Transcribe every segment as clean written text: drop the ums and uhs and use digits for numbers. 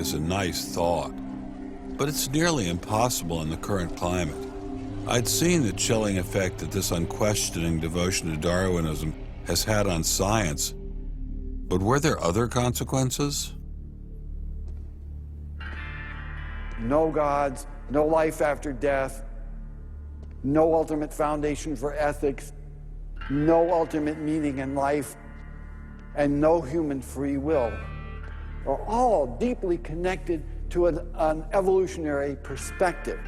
is a nice thought, but it's nearly impossible in the current climate. I'd seen the chilling effect that this unquestioning devotion to Darwinism has had on science, but were there other consequences? No gods, no life after death, no ultimate foundation for ethics, no ultimate meaning in life, and no human free will are all deeply connected to an evolutionary perspective.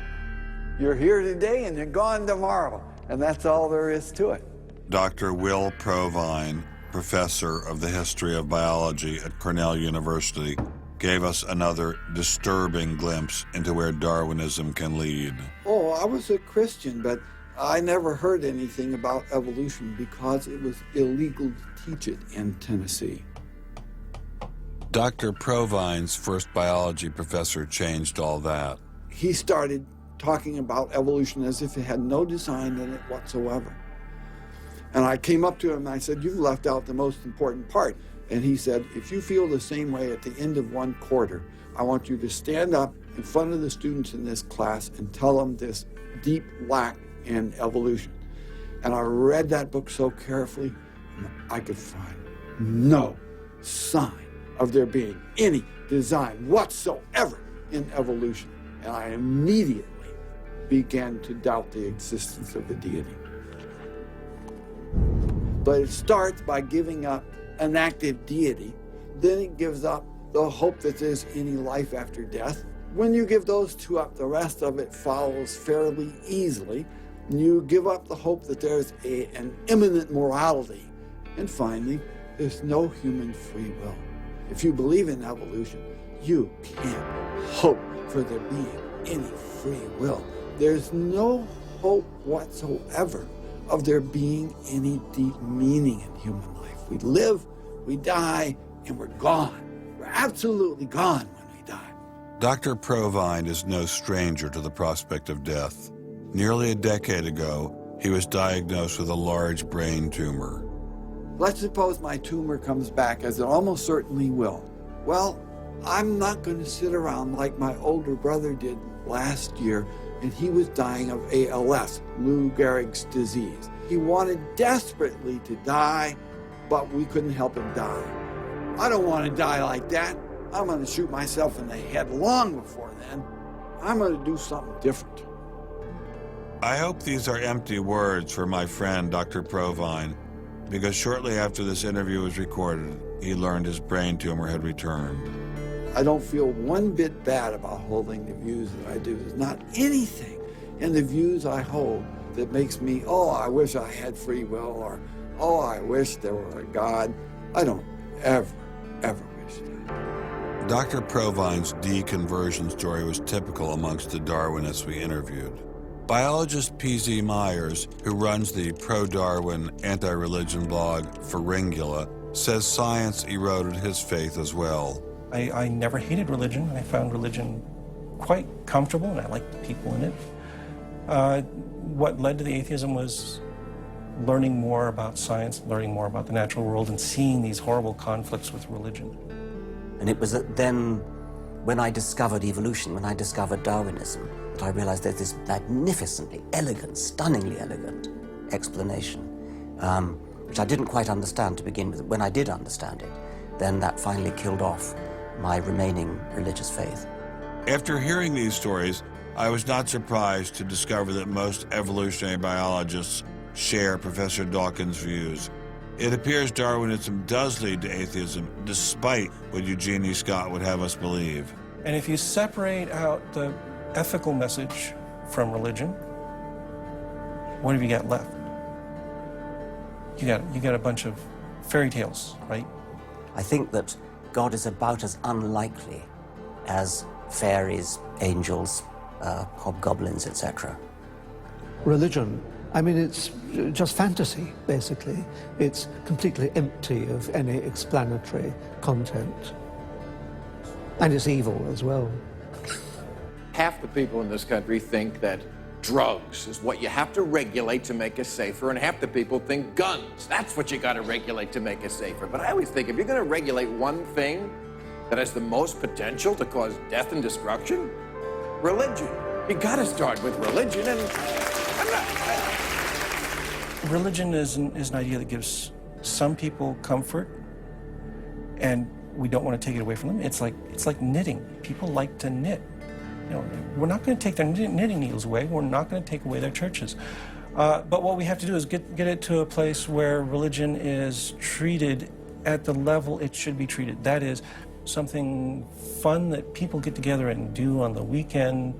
You're here today and you're gone tomorrow, and that's all there is to it. Dr. Will Provine, professor of the history of biology at Cornell University, gave us another disturbing glimpse into where Darwinism can lead. Oh, I was a Christian, but I never heard anything about evolution because it was illegal to teach it in Tennessee. Dr. Provine's first biology professor changed all that. He started talking about evolution as if it had no design in it whatsoever. And I came up to him and I said, "You've left out the most important part." And he said, "If you feel the same way at the end of one quarter, I want you to stand up in front of the students in this class and tell them this deep lack in evolution." And I read that book so carefully, and I could find no sign of there being any design whatsoever in evolution. And I immediately began to doubt the existence of a deity. But it starts by giving up an active deity. Then it gives up the hope that there's any life after death. When you give those two up, the rest of it follows fairly easily. You give up the hope that there's an imminent morality. And finally, there's no human free will. If you believe in evolution, you can't hope for there being any free will. There's no hope whatsoever of there being any deep meaning in human life. We live, we die, and we're gone. We're absolutely gone when we die. Dr. Provine is no stranger to the prospect of death. Nearly a decade ago, he was diagnosed with a large brain tumor. Let's suppose my tumor comes back, as it almost certainly will. Well, I'm not going to sit around like my older brother did last year, and he was dying of ALS, Lou Gehrig's disease. He wanted desperately to die, but we couldn't help him die. I don't want to die like that. I'm going to shoot myself in the head long before then. I'm going to do something different. I hope these are empty words for my friend, Dr. Provine, because shortly after this interview was recorded, he learned his brain tumor had returned. I don't feel one bit bad about holding the views that I do. There's not anything in the views I hold that makes me, oh, I wish I had free will, or, oh, I wish there were a God. I don't ever wish that. Dr. Provine's deconversion story was typical amongst the Darwinists we interviewed. Biologist P.Z. Myers, who runs the pro-Darwin anti-religion blog Pharyngula, says science eroded his faith as well. I never hated religion. I found religion quite comfortable, and I liked the people in it. What led to the atheism was learning more about science, learning more about the natural world, and seeing these horrible conflicts with religion. And it was then, when I discovered evolution, when I discovered Darwinism, that I realized there's this magnificently elegant, stunningly elegant explanation, which I didn't quite understand to begin with. When I did understand it, then that finally killed off my remaining religious faith. After hearing these stories, I was not surprised to discover that most evolutionary biologists share Professor Dawkins' views. It appears Darwinism does lead to atheism, despite what Eugenie Scott would have us believe. And if you separate out the ethical message from religion, what have you got left? You got a bunch of fairy tales, right? I think that God is about as unlikely as fairies, angels, hobgoblins, etc. Religion, I mean, it's just fantasy, basically. It's completely empty of any explanatory content. And it's evil as well. Half the people in this country think that drugs is what you have to regulate to make us safer, and half the people think guns. That's what you got to regulate to make us safer. But I always think if you're going to regulate one thing, that has the most potential to cause death and destruction? Religion. You gotta start with religion, and Religion is an idea that gives some people comfort, and we don't want to take it away from them. It's like knitting. People like to knit. You know, we're not going to take their knitting needles away. We're not going to take away their churches. But what we have to do is get it to a place where religion is treated at the level it should be treated. That is, something fun that people get together and do on the weekend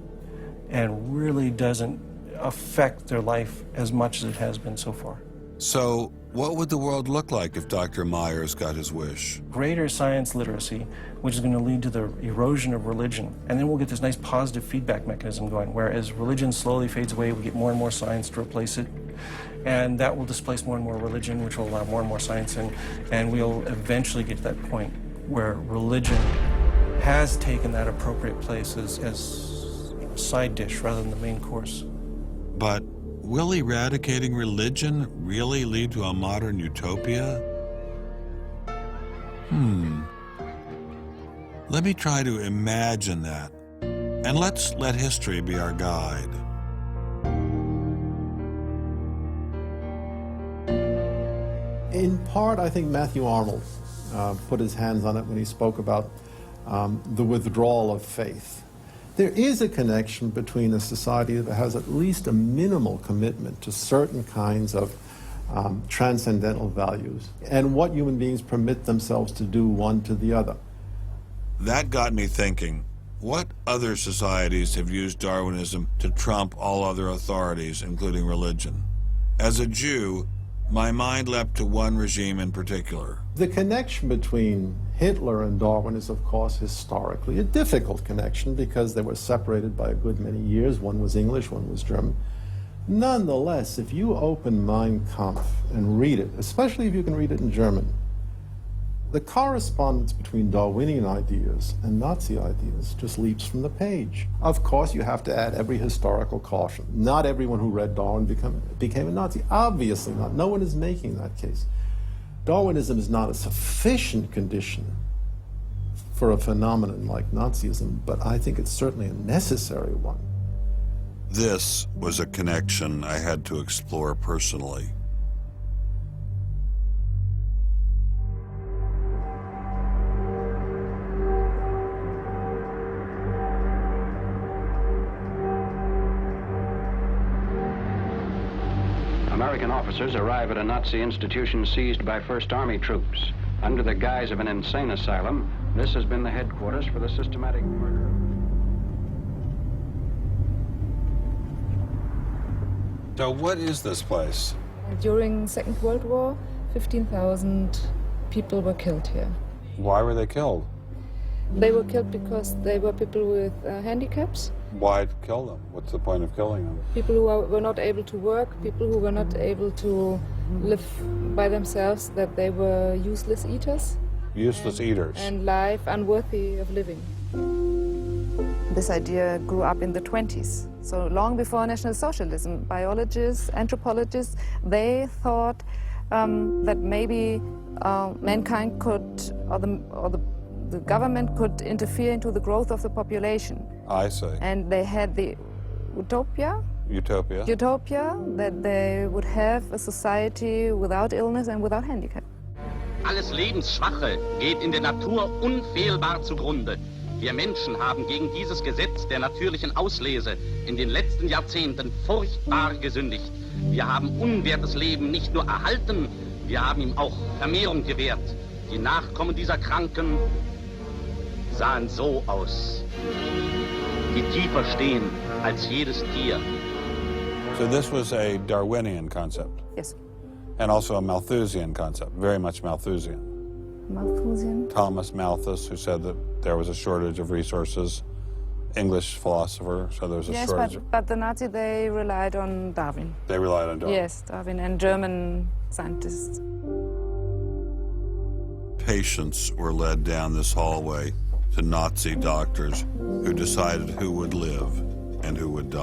and really doesn't affect their life as much as it has been so far. So, what would the world look like if Dr. Myers got his wish? Greater science literacy, which is going to lead to the erosion of religion. And then we'll get this nice positive feedback mechanism going, where as religion slowly fades away, we get more and more science to replace it. And that will displace more and more religion, which will allow more and more science in. And we'll eventually get to that point where religion has taken that appropriate place as a side dish rather than the main course. But will eradicating religion really lead to a modern utopia? Let me try to imagine that, and let's let history be our guide. In part, I think Matthew Arnold put his hands on it when he spoke about the withdrawal of faith. There is a connection between a society that has at least a minimal commitment to certain kinds of transcendental values and what human beings permit themselves to do one to the other. That got me thinking, what other societies have used Darwinism to trump all other authorities, including religion? As a Jew, my mind leapt to one regime in particular. The connection between Hitler and Darwin is, of course, historically a difficult connection because they were separated by a good many years. One was English, one was German. Nonetheless, if you open Mein Kampf and read it, especially if you can read it in German, the correspondence between Darwinian ideas and Nazi ideas just leaps from the page. Of course, you have to add every historical caution. Not everyone who read Darwin became a Nazi. Obviously not. No one is making that case. Darwinism is not a sufficient condition for a phenomenon like Nazism, but I think it's certainly a necessary one. This was a connection I had to explore personally. American officers arrive at a Nazi institution seized by First Army troops. Under the guise of an insane asylum, this has been the headquarters for the systematic murder. So what is this place? During the Second World War, 15,000 people were killed here. Why were they killed? They were killed because they were people with handicaps. Why kill them? What's the point of killing them? People who were not able to work, people who were not able to live by themselves, that they were useless eaters. Useless eaters. And life unworthy of living. This idea grew up in the 20s. So long before National Socialism, biologists, anthropologists, they thought that maybe mankind could, or the government could interfere into the growth of the population. I see. And they had the utopia that they would have a society without illness and without handicap. Alles Lebensschwache geht in der Natur unfehlbar zugrunde. Wir Menschen haben gegen dieses Gesetz der natürlichen Auslese in den letzten Jahrzehnten furchtbar gesündigt. Wir haben unwertes Leben nicht nur erhalten, wir haben ihm auch Vermehrung gewährt. Die Nachkommen dieser Kranken sahen so aus, die tiefer stehen als jedes Tier. So this was a Darwinian concept? Yes. And also a Malthusian concept, very much Malthusian. Malthusian? Thomas Malthus, who said that there was a shortage of resources, English philosopher, so there was a shortage. Yes, but the Nazis, they relied on Darwin. They relied on Darwin? Yes, Darwin and German scientists. Patients were led down this hallway to Nazi doctors who decided who would live and who would die.